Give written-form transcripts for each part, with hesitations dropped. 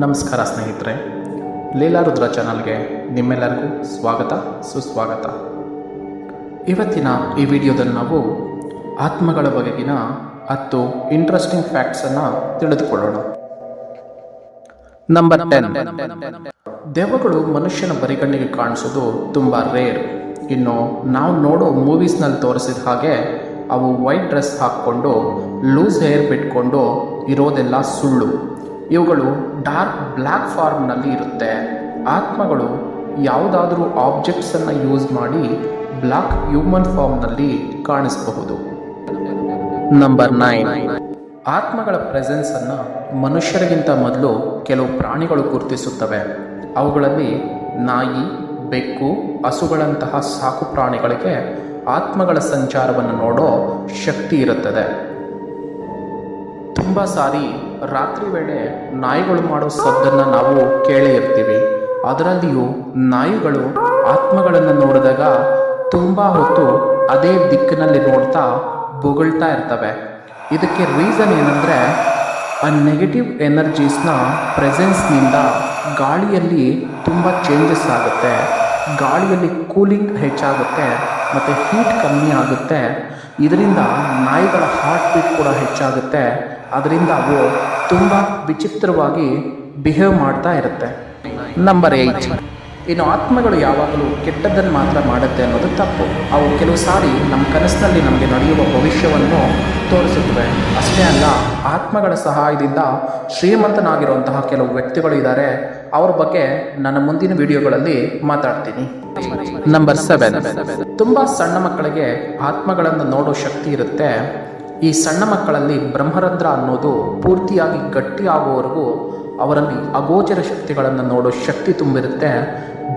ನಮಸ್ಕಾರ ಸ್ನೇಹಿತರೆ, ಲೀಲಾ ರುದ್ರ ಚಾನಲ್ಗೆ ನಿಮ್ಮೆಲ್ಲರಿಗೂ ಸ್ವಾಗತ ಸುಸ್ವಾಗತ. ಇವತ್ತಿನ ಈ ವಿಡಿಯೋದಲ್ಲಿ ನಾವು ಆತ್ಮಗಳ ಬಗೆಗಿನ 10 ಇಂಟ್ರೆಸ್ಟಿಂಗ್ ಫ್ಯಾಕ್ಟ್ಸನ್ನು ತಿಳಿದುಕೊಳ್ಳೋಣ. ನಂಬರ್ 10, ದೆವ್ವಗಳು ಮನುಷ್ಯನ ಬರಿಗಣ್ಣಿಗೆ ಕಾಣಿಸೋದು ತುಂಬ ರೇರ್. ಇನ್ನು ನಾವು ನೋಡೋ ಮೂವೀಸ್ನಲ್ಲಿ ತೋರಿಸಿದ ಹಾಗೆ ಅವು ವೈಟ್ ಡ್ರೆಸ್ ಹಾಕ್ಕೊಂಡು ಲೂಸ್ ಹೇರ್ ಬಿಟ್ಕೊಂಡು ಇರೋದೆಲ್ಲ ಸುಳ್ಳು. ಇವುಗಳು ಡಾರ್ಕ್ ಬ್ಲ್ಯಾಕ್ ಫಾರ್ಮ್ನಲ್ಲಿ ಇರುತ್ತೆ. ಆತ್ಮಗಳು ಯಾವುದಾದ್ರೂ ಆಬ್ಜೆಕ್ಟ್ಸನ್ನು ಯೂಸ್ ಮಾಡಿ ಬ್ಲ್ಯಾಕ್ ಹ್ಯೂಮನ್ ಫಾರ್ಮ್ನಲ್ಲಿ ಕಾಣಿಸಬಹುದು. ನಂಬರ್ 9, ಆತ್ಮಗಳ ಪ್ರೆಸೆನ್ಸನ್ನು ಮನುಷ್ಯರಿಗಿಂತ ಮೊದಲು ಕೆಲವು ಪ್ರಾಣಿಗಳು ಗುರುತಿಸುತ್ತವೆ. ಅವುಗಳಲ್ಲಿ ನಾಯಿ, ಬೆಕ್ಕು, ಹಸುಗಳಂತಹ ಸಾಕು ಪ್ರಾಣಿಗಳಿಗೆ ಆತ್ಮಗಳ ಸಂಚಾರವನ್ನು ನೋಡೋ ಶಕ್ತಿ ಇರುತ್ತದೆ. ತುಂಬ ಸಾರಿ ರಾತ್ರಿ ವೇಳೆ ನಾಯಿಗಳು ಮಾಡೋ ಸದ್ದನ್ನು ನಾವು ಕೇಳೇ ಇರ್ತೀವಿ. ಅದರಲ್ಲಿಯೂ ನಾಯಿಗಳು ಆತ್ಮಗಳನ್ನು ನೋಡಿದಾಗ ತುಂಬ ಹೊತ್ತು ಅದೇ ದಿಕ್ಕಿನಲ್ಲಿ ನೋಡ್ತಾ ಬೊಗಳ್ತಾ ಇರ್ತವೆ. ಇದಕ್ಕೆ ರೀಸನ್ ಏನಂದರೆ, ಆ ನೆಗೆಟಿವ್ ಎನರ್ಜೀಸ್ನ ಪ್ರೆಸೆನ್ಸ್ನಿಂದ ಗಾಳಿಯಲ್ಲಿ ತುಂಬ ಚೇಂಜಸ್ ಆಗುತ್ತೆ. ಗಾಳಿಯಲ್ಲಿ ಕೂಲಿಂಗ್ ಹೆಚ್ಚಾಗುತ್ತೆ ಮತ್ತು ಹೀಟ್ ಕಮ್ಮಿ ಆಗುತ್ತೆ. ಇದರಿಂದ ನಾಯಿಗಳ ಹಾರ್ಟ್ ಬೀಟ್ ಕೂಡ ಹೆಚ್ಚಾಗುತ್ತೆ. ಅದರಿಂದ ಅವು ತುಂಬ ವಿಚಿತ್ರವಾಗಿ ಬಿಹೇವ್ ಮಾಡ್ತಾ ಇರುತ್ತೆ. ನಂಬರ್ 8, ಇನ್ನು ಆತ್ಮಗಳು ಯಾವಾಗಲೂ ಕೆಟ್ಟದ್ದನ್ನು ಮಾತ್ರ ಮಾಡುತ್ತೆ ಅನ್ನೋದು ತಪ್ಪು. ಅವು ಕೆಲವು ಸಾರಿ ನಮ್ಮ ಕನಸಿನಲ್ಲಿ ನಮಗೆ ನಡೆಯುವ ಭವಿಷ್ಯವನ್ನು ತೋರಿಸುತ್ತವೆ. ಅಷ್ಟೇ ಅಲ್ಲ, ಆತ್ಮಗಳ ಸಹಾಯದಿಂದ ಶ್ರೀಮಂತನಾಗಿರುವಂತಹ ಕೆಲವು ವ್ಯಕ್ತಿಗಳು ಇದ್ದಾರೆ. ಅವ್ರ ಬಗ್ಗೆ ನನ್ನ ಮುಂದಿನ ವಿಡಿಯೋಗಳಲ್ಲಿ ಮಾತಾಡ್ತೀನಿ. ನಂಬರ್ 7, ತುಂಬ ಸಣ್ಣ ಮಕ್ಕಳಿಗೆ ಆತ್ಮಗಳನ್ನು ನೋಡೋ ಶಕ್ತಿ ಇರುತ್ತೆ. ಈ ಸಣ್ಣ ಮಕ್ಕಳಲ್ಲಿ ಬ್ರಹ್ಮರಂಧ್ರ ಅನ್ನೋದು ಪೂರ್ತಿಯಾಗಿ ಗಟ್ಟಿ ಆಗುವವರೆಗೂ ಅವರಲ್ಲಿ ಅಗೋಚರ ಶಕ್ತಿಗಳನ್ನು ನೋಡೋ ಶಕ್ತಿ ತುಂಬಿರುತ್ತೆ.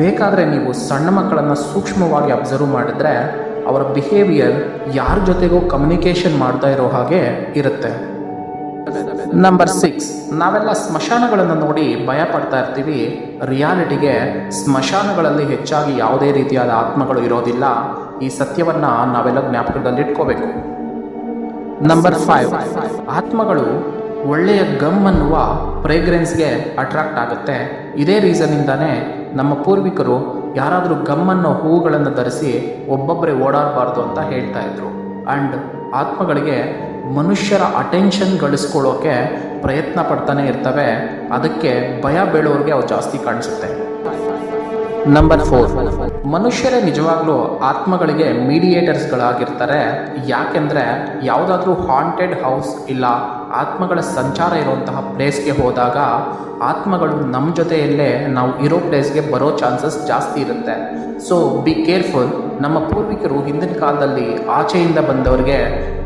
ಬೇಕಾದರೆ ನೀವು ಸಣ್ಣ ಮಕ್ಕಳನ್ನು ಸೂಕ್ಷ್ಮವಾಗಿ ಅಬ್ಸರ್ವ್ ಮಾಡಿದರೆ ಅವರ ಬಿಹೇವಿಯರ್ ಯಾರ ಜೊತೆಗೂ ಕಮ್ಯುನಿಕೇಷನ್ ಮಾಡ್ತಾ ಇರೋ ಹಾಗೆ ಇರುತ್ತೆ. ನಂಬರ್ 6, ನಾವೆಲ್ಲ ಸ್ಮಶಾನಗಳನ್ನು ನೋಡಿ ಭಯ ಪಡ್ತಾ ಇರ್ತೀವಿ. ರಿಯಾಲಿಟಿಗೆ ಸ್ಮಶಾನಗಳಲ್ಲಿ ಹೆಚ್ಚಾಗಿ ಯಾವುದೇ ರೀತಿಯಾದ ಆತ್ಮಗಳು ಇರೋದಿಲ್ಲ. ಈ ಸತ್ಯವನ್ನು ನಾವೆಲ್ಲ ಜ್ಞಾಪಕದಲ್ಲಿಟ್ಕೋಬೇಕು. ನಂಬರ್ 5, ಆತ್ಮಗಳು ಒಳ್ಳೆಯ ಗಮ್ ಅನ್ನುವ ಫ್ರೇಗ್ರೆನ್ಸ್ಗೆ ಅಟ್ರಾಕ್ಟ್ ಆಗುತ್ತೆ. ಇದೇ ರೀಸನ್ನಿಂದಾನೇ ನಮ್ಮ ಪೂರ್ವಿಕರು ಯಾರಾದರೂ ಗಮ್ ಅನ್ನೋ ಹೂವುಗಳನ್ನು ಧರಿಸಿ ಒಬ್ಬೊಬ್ಬರೇ ಓಡಾಡಬಾರ್ದು ಅಂತ ಹೇಳ್ತಾ ಇದ್ರು. ಆ್ಯಂಡ್ ಆತ್ಮಗಳಿಗೆ ಮನುಷ್ಯರ ಅಟೆನ್ಷನ್ ಗಳಿಸ್ಕೊಳ್ಳೋಕೆ ಪ್ರಯತ್ನ ಪಡ್ತಾನೆ ಇರ್ತವೆ. ಅದಕ್ಕೆ ಭಯ ಬೀಳೋರಿಗೆ ಅವು ಜಾಸ್ತಿ ಕಾಣಿಸುತ್ತೆ. ನಂಬರ್ 4, ಮನುಷ್ಯರೇ ನಿಜವಾಗ್ಲೂ ಆತ್ಮಗಳಿಗೆ ಮೀಡಿಯೇಟರ್ಸ್ಗಳಾಗಿರ್ತಾರೆ. ಯಾಕೆಂದರೆ ಯಾವುದಾದ್ರೂ ಹಾಂಟೆಡ್ ಹೌಸ್ ಇಲ್ಲ ಆತ್ಮಗಳ ಸಂಚಾರ ಇರುವಂತಹ ಪ್ಲೇಸ್ಗೆ ಹೋದಾಗ ಆತ್ಮಗಳು ನಮ್ಮ ಜೊತೆಯಲ್ಲೇ ನಾವು ಇರೋ ಪ್ಲೇಸ್ಗೆ ಬರೋ ಚಾನ್ಸಸ್ ಜಾಸ್ತಿ ಇರುತ್ತೆ. So be careful. ನಮ್ಮ ಪೂರ್ವಿಕರು ಹಿಂದಿನ ಕಾಲದಲ್ಲಿ ಆಚೆಯಿಂದ ಬಂದವರಿಗೆ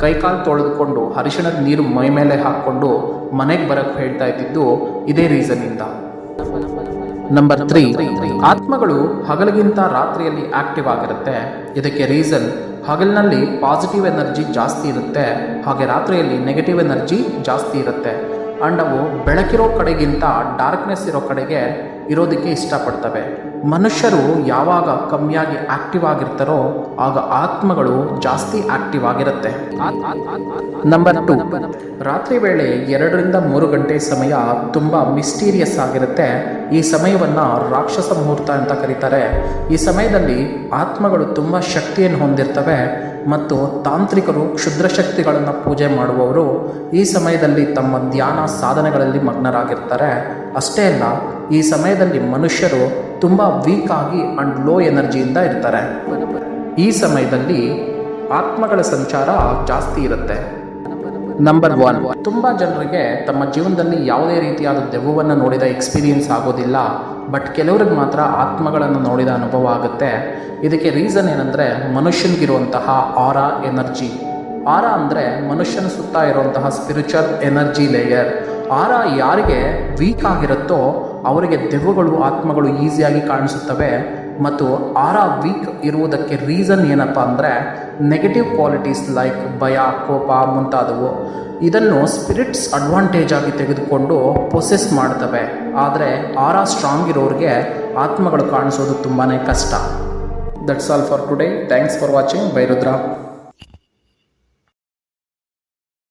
ಕೈಕಾಲು ತೊಳೆದುಕೊಂಡು ಅರಿಶಿಣದ ನೀರು ಮೈ ಮೇಲೆ ಹಾಕ್ಕೊಂಡು ಮನೆಗೆ ಬರೋಕ್ಕೆ ಹೇಳ್ತಾ ಇದ್ದಿದ್ದು ಇದೇ ರೀಸನ್ನಿಂದ. ನಂಬರ್ 3, ಆತ್ಮಗಳು ಹಗಲಿಗಿಂತ ರಾತ್ರಿಯಲ್ಲಿ ಆಕ್ಟಿವ್ ಆಗಿರುತ್ತೆ. ಇದಕ್ಕೆ ರೀಸನ್, ಹಗಲಿನಲ್ಲಿ ಪಾಸಿಟಿವ್ ಎನರ್ಜಿ ಜಾಸ್ತಿ ಇರುತ್ತೆ, ಹಾಗೆ ರಾತ್ರಿಯಲ್ಲಿ ನೆಗೆಟಿವ್ ಎನರ್ಜಿ ಜಾಸ್ತಿ ಇರುತ್ತೆ. ಆ್ಯಂಡ್ ಅವು ಬೆಳಕಿರೋ ಕಡೆಗಿಂತ ಡಾರ್ಕ್ನೆಸ್ ಇರೋ ಕಡೆಗೆ ಇರೋದಕ್ಕೆ ಇಷ್ಟಪಡ್ತವೆ. ಮನುಷ್ಯರು ಯಾವಾಗ ಕಮ್ಮಿಯಾಗಿ ಆಕ್ಟಿವ್ ಆಗಿರ್ತಾರೋ ಆಗ ಆತ್ಮಗಳು ಜಾಸ್ತಿ ಆಕ್ಟಿವ್ ಆಗಿರುತ್ತೆ. ನಂಬರ್ 2, ರಾತ್ರಿ ವೇಳೆ 2 ರಿಂದ 3 ಗಂಟೆ ಸಮಯ ತುಂಬ ಮಿಸ್ಟೀರಿಯಸ್ ಆಗಿರುತ್ತೆ. ಈ ಸಮಯವನ್ನು ರಾಕ್ಷಸ ಮುಹೂರ್ತ ಅಂತ ಕರೀತಾರೆ. ಈ ಸಮಯದಲ್ಲಿ ಆತ್ಮಗಳು ತುಂಬ ಶಕ್ತಿಯನ್ನು ಹೊಂದಿರ್ತವೆ ಮತ್ತು ತಾಂತ್ರಿಕರು ಕ್ಷುದ್ರ ಶಕ್ತಿಗಳನ್ನು ಪೂಜೆ ಮಾಡುವವರು ಈ ಸಮಯದಲ್ಲಿ ತಮ್ಮ ಧ್ಯಾನ ಸಾಧನೆಗಳಲ್ಲಿ ಮಗ್ನರಾಗಿರ್ತಾರೆ. ಅಷ್ಟೇ ಅಲ್ಲ, ಈ ಸಮಯದಲ್ಲಿ ಮನುಷ್ಯರು ತುಂಬ ವೀಕ್ ಆಗಿ ಆ್ಯಂಡ್ ಲೋ ಎನರ್ಜಿಯಿಂದ ಇರ್ತಾರೆ. ಈ ಸಮಯದಲ್ಲಿ ಆತ್ಮಗಳ ಸಂಚಾರ ಜಾಸ್ತಿ ಇರುತ್ತೆ. ನಂಬರ್ 1, ತುಂಬ ಜನರಿಗೆ ತಮ್ಮ ಜೀವನದಲ್ಲಿ ಯಾವುದೇ ರೀತಿಯಾದ ದೆವ್ವವನ್ನು ನೋಡಿದ ಎಕ್ಸ್ಪೀರಿಯನ್ಸ್ ಆಗೋದಿಲ್ಲ. ಬಟ್ ಕೆಲವ್ರಿಗೆ ಮಾತ್ರ ಆತ್ಮಗಳನ್ನು ನೋಡಿದ ಅನುಭವ ಆಗುತ್ತೆ. ಇದಕ್ಕೆ ರೀಸನ್ ಏನಂದರೆ, ಮನುಷ್ಯನಿಗಿರುವಂತಹ ಆರಾ ಎನರ್ಜಿ. ಆರಾ ಅಂದರೆ ಮನುಷ್ಯನ ಸುತ್ತ ಇರುವಂತಹ ಸ್ಪಿರಿಚುವಲ್ ಎನರ್ಜಿ ಲೇಯರ್. ಆರಾ ಯಾರಿಗೆ ವೀಕ್ ಆಗಿರುತ್ತೋ ಅವರಿಗೆ ದೆವ್ವಗಳು ಆತ್ಮಗಳು ಈಸಿಯಾಗಿ ಕಾಣಿಸುತ್ತವೆ. ಮತ್ತು ಆರಾ ವೀಕ್ ಇರುವುದಕ್ಕೆ ರೀಸನ್ ಏನಪ್ಪ ಅಂದರೆ, ನೆಗೆಟಿವ್ ಕ್ವಾಲಿಟೀಸ್ ಲೈಕ್ ಭಯ, ಕೋಪ ಮುಂತಾದವು. ಇದನ್ನು ಸ್ಪಿರಿಟ್ಸ್ ಅಡ್ವಾಂಟೇಜ್ ಆಗಿ ತೆಗೆದುಕೊಂಡು ಪೊಸೆಸ್ ಮಾಡ್ತವೆ. ಆದರೆ ಆರಾ ಸ್ಟ್ರಾಂಗ್ ಇರೋರಿಗೆ ಆತ್ಮಗಳು ಕಾಣಿಸೋದು ತುಂಬಾ ಕಷ್ಟ. That's all for today. Thanks for watching. By Rudra.